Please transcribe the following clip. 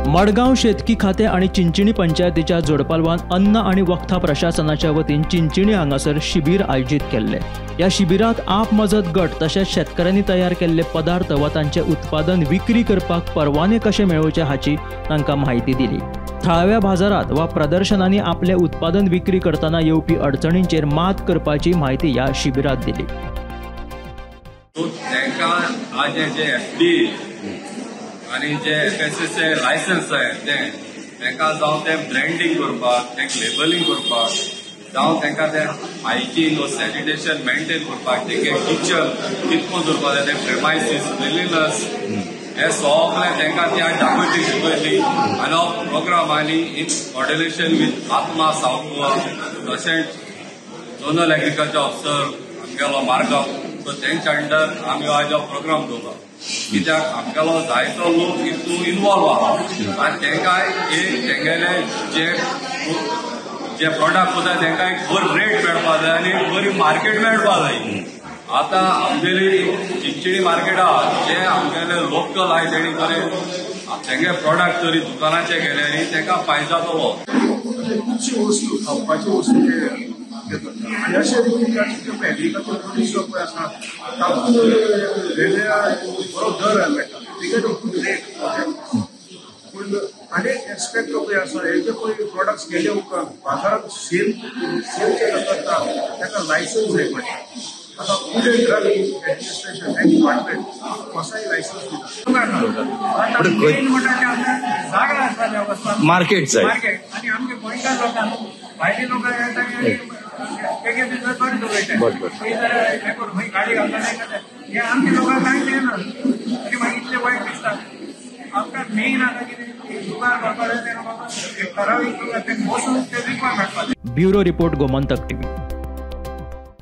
मडगांव शेतकी खाते आणि चिंचिणी पंचायतीच्या जोडपालवान अन्न आणि वखदा प्रशासनाच्या वतीन चिंचिणी हांगासर शिबीर आयोजित केल्ले। या शिबिरात आप मजत गट तसेच शेतकऱ्यांनी तयार केल्ले पदार्थ व तांचे उत्पादन विक्री करपाक परवाने कशे मेळोवचे हाची तांकां माहिती दिली। थळाव्या बाजारात वा प्रदर्शनांनी आपले उत्पादन विक्री करताना येवपी अडचणींचेर मात करपाची माहिती या शिबिरात दिली। आणि जे FSSAI लायसन्स आहे तेंका जावं ते ब्रँडिंग करपाक, तेंका लेबलिंग करपाक, जावं तेंका ते हायजीन व सॅनिटेशन मेंटेन करपाक, तेंगे किचन कितको दवरपाक जाय, ते प्रेमायसीस क्लिनलीनेस हे सगळे तेंका त्या दाखोवची शिकयली। आनी हो प्रोग्राम आनी इन कॉर्डिनेशन विथ आत्मा साऊथ गोवा तशेंच झोनल एग्रीकल्चर ऑफिसर आमगेलो मार्गांव, सो तेंच्या अंडर आमी आज हो प्रोग्राम दवरला। कित्याक आमगेलो जायतो लोक हितून इन्वॉल्व आहा आनी तेंकां तेंगेले जे प्रॉडक्ट आसा तेंकां एक बरी रेट मेळपाक जाय आनी बरी मार्केट मेळपाक जाय। आतां आमगेली चिंचिणी मार्केट आहा जे आमगेले लोकल आहाय तेणी बरे तेंगे प्रॉडक्ट जरी दुकानाचे गेले न्ही तेंकां फायदो जातलो। खुबशी वस्तू खावपाची वस्तू आणि अशा रितीन एग्रीकल्चर प्रोड्यूस जो पळय आसा तातूंत वेगळ्या बरो दर मेळटा टिकेट रेट पूण आनीक एक्सपेक्ट पळय आसा हे जे पळय प्रॉडक्ट्स गेले उपरांत बाजारांत सेल जे करता ताका लायसन्स जाय पडटा। आता फूड एंड ड्रग एडमिनिस्ट्रेशन हे डिपार्टमेंट कसाय लायसन्स दिता जागा आसा वेवस्था मार्केट जाय मार्केट आनी आमचे गोंयकार लोकांक भायले लोक येता तेगे बिजनेस बरें दवरता हे करून खंय गाडी घालता हे आमचे लोकांक कांय दिना आनी मागीर इतले वायट दिसता। आमकां मेन आतां कितें दुकान करपाक जाय तें ठरावीक लोक ते बसून ते विकपाक मेळपाक जाय। Bureau report Gomantak TV.